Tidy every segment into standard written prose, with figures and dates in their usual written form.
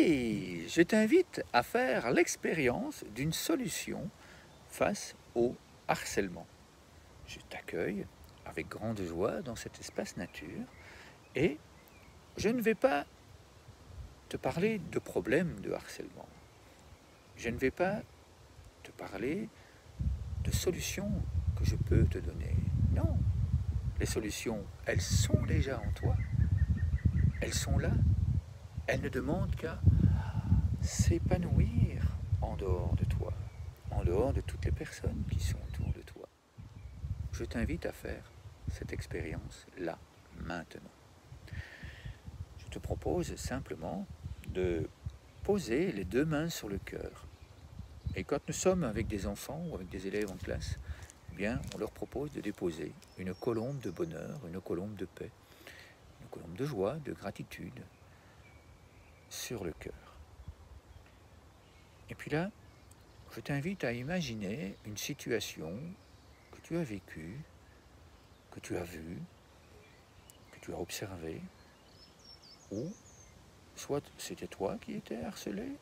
Oui, je t'invite à faire l'expérience d'une solution face au harcèlement. Je t'accueille avec grande joie dans cet espace nature et je ne vais pas te parler de problèmes de harcèlement. Je ne vais pas te parler de solutions que je peux te donner. Non, les solutions, elles sont déjà en toi. Elles sont là. Elles ne demandent qu'à s'épanouir en dehors de toi, en dehors de toutes les personnes qui sont autour de toi. Je t'invite à faire cette expérience là, maintenant. Je te propose simplement de poser les deux mains sur le cœur. Et quand nous sommes avec des enfants ou avec des élèves en classe, eh bien, on leur propose de déposer une colombe de bonheur, une colombe de paix, une colombe de joie, de gratitude sur le cœur. Et puis là, je t'invite à imaginer une situation que tu as vécue, que tu as vue, que tu as observée, ou soit c'était toi qui étais harcelé,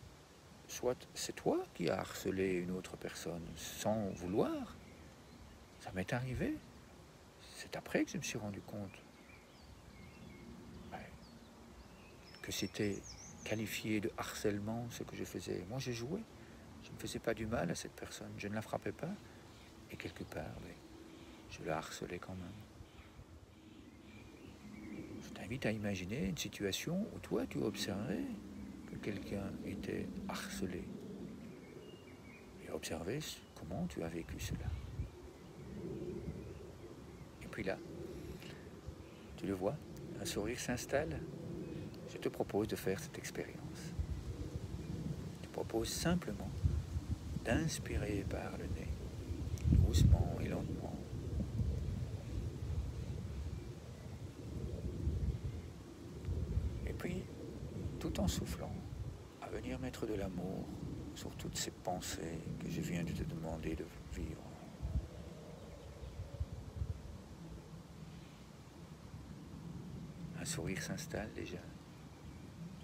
soit c'est toi qui as harcelé une autre personne sans vouloir. Ça m'est arrivé. C'est après que je me suis rendu compte que c'était qualifié de harcèlement ce que je faisais. Moi, je jouais. Je ne faisais pas du mal à cette personne. Je ne la frappais pas. Et quelque part, je la harcelais quand même. Je t'invite à imaginer une situation où toi, tu observais que quelqu'un était harcelé. Et observer comment tu as vécu cela. Et puis là, tu le vois, un sourire s'installe. Je te propose de faire cette expérience. Je te propose simplement d'inspirer par le nez, doucement et lentement. Et puis, tout en soufflant, à venir mettre de l'amour sur toutes ces pensées que je viens de te demander de vivre. Un sourire s'installe déjà.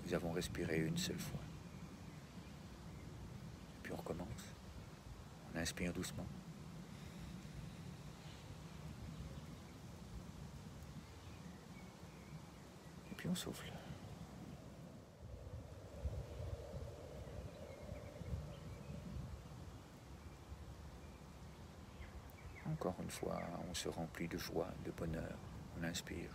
Nous avons respiré une seule fois. Et puis on recommence. On inspire doucement. Et puis on souffle. Encore une fois, on se remplit de joie, de bonheur. On inspire.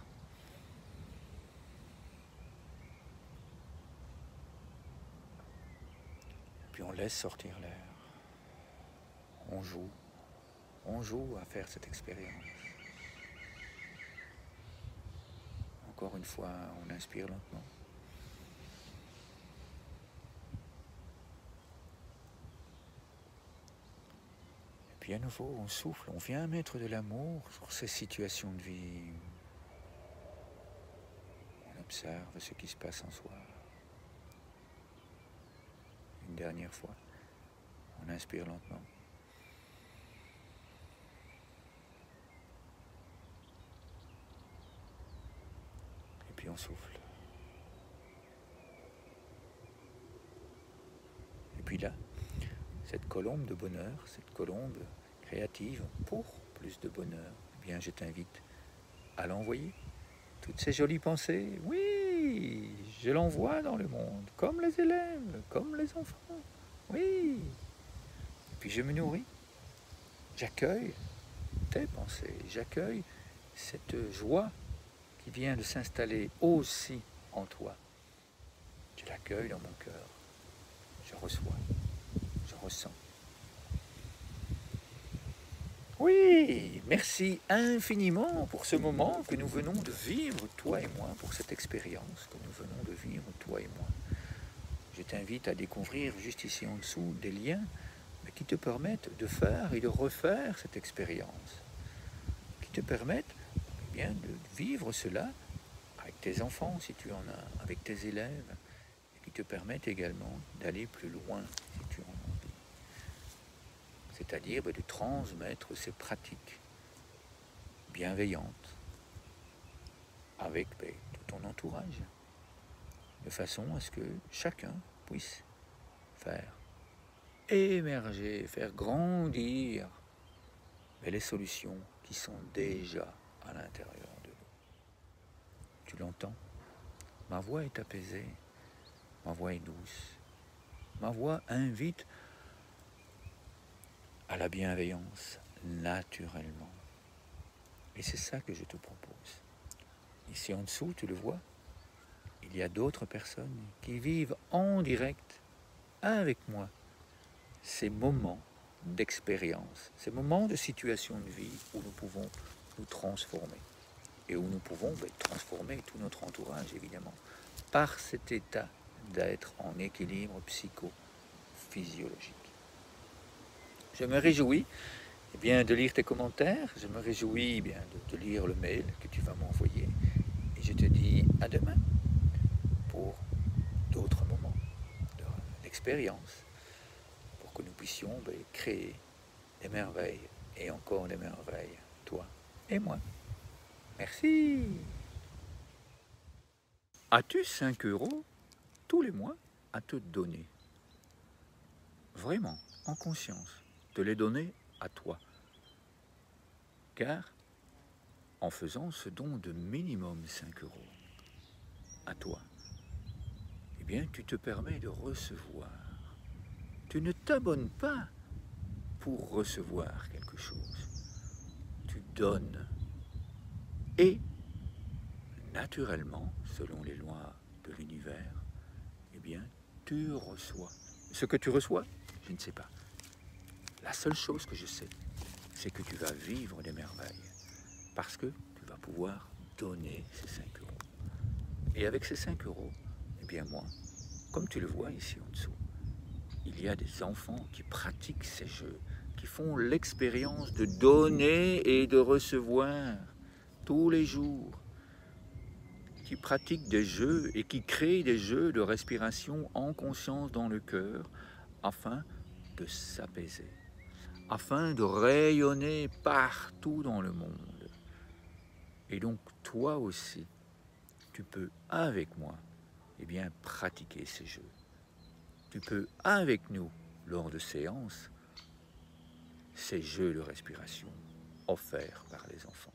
Puis on laisse sortir l'air. On joue à faire cette expérience. Encore une fois, on inspire lentement. Et puis à nouveau, on souffle, on vient mettre de l'amour sur ces situations de vie. On observe ce qui se passe en soi. Une dernière fois, on inspire lentement. Et puis on souffle. Et puis là, cette colombe de bonheur, cette colombe créative pour plus de bonheur, eh bien je t'invite à l'envoyer. Toutes ces jolies pensées, oui, je l'envoie dans le monde, comme les élèves, comme les enfants, oui. Et puis je me nourris, j'accueille tes pensées, j'accueille cette joie qui vient de s'installer aussi en toi. Je l'accueille dans mon cœur, je reçois, je ressens. Oui, merci infiniment pour ce moment que nous venons de vivre, toi et moi, pour cette expérience que nous venons de vivre, toi et moi. Je t'invite à découvrir juste ici en dessous des liens qui te permettent de faire et de refaire cette expérience, qui te permettent bien de vivre cela avec tes enfants si tu en as, avec tes élèves, et qui te permettent également d'aller plus loin si tu en as envie. C'est-à-dire de transmettre ces pratiques bienveillantes avec tout ton entourage, de façon à ce que chacun puisse faire émerger, faire grandir les solutions qui sont déjà à l'intérieur de nous. Tu l'entends? Ma voix est apaisée, ma voix est douce, ma voix invite à la bienveillance naturellement. Et c'est ça que je te propose. Ici en dessous, tu le vois, il y a d'autres personnes qui vivent en direct avec moi ces moments d'expérience, ces moments de situation de vie où nous pouvons nous transformer et où nous pouvons transformer tout notre entourage évidemment par cet état d'être en équilibre psychophysiologique. Je me réjouis de lire tes commentaires, je me réjouis de lire le mail que tu vas m'envoyer et je te dis à demain pour d'autres moments d'expérience pour que nous puissions créer des merveilles et encore des merveilles, toi et moi. Merci. As-tu 5 € tous les mois à te donner? Vraiment, en conscience, te les donner à toi. Car en faisant ce don de minimum 5 € à toi, eh bien tu te permets de recevoir. Tu ne t'abonnes pas pour recevoir quelque chose. Tu donnes. Et naturellement, selon les lois de l'univers, eh bien, tu reçois. Ce que tu reçois, je ne sais pas. La seule chose que je sais, c'est que tu vas vivre des merveilles. Parce que tu vas pouvoir donner ces 5 €. Et avec ces 5 €, eh bien moi, comme tu le vois ici en dessous, il y a des enfants qui pratiquent ces jeux, qui font l'expérience de donner et de recevoir tous les jours, qui pratiquent des jeux et qui créent des jeux de respiration en conscience dans le cœur afin de s'apaiser, afin de rayonner partout dans le monde. Et donc toi aussi, tu peux avec moi pratiquer ces jeux. Tu peux avec nous, lors de séances, ces jeux de respiration offerts par les enfants.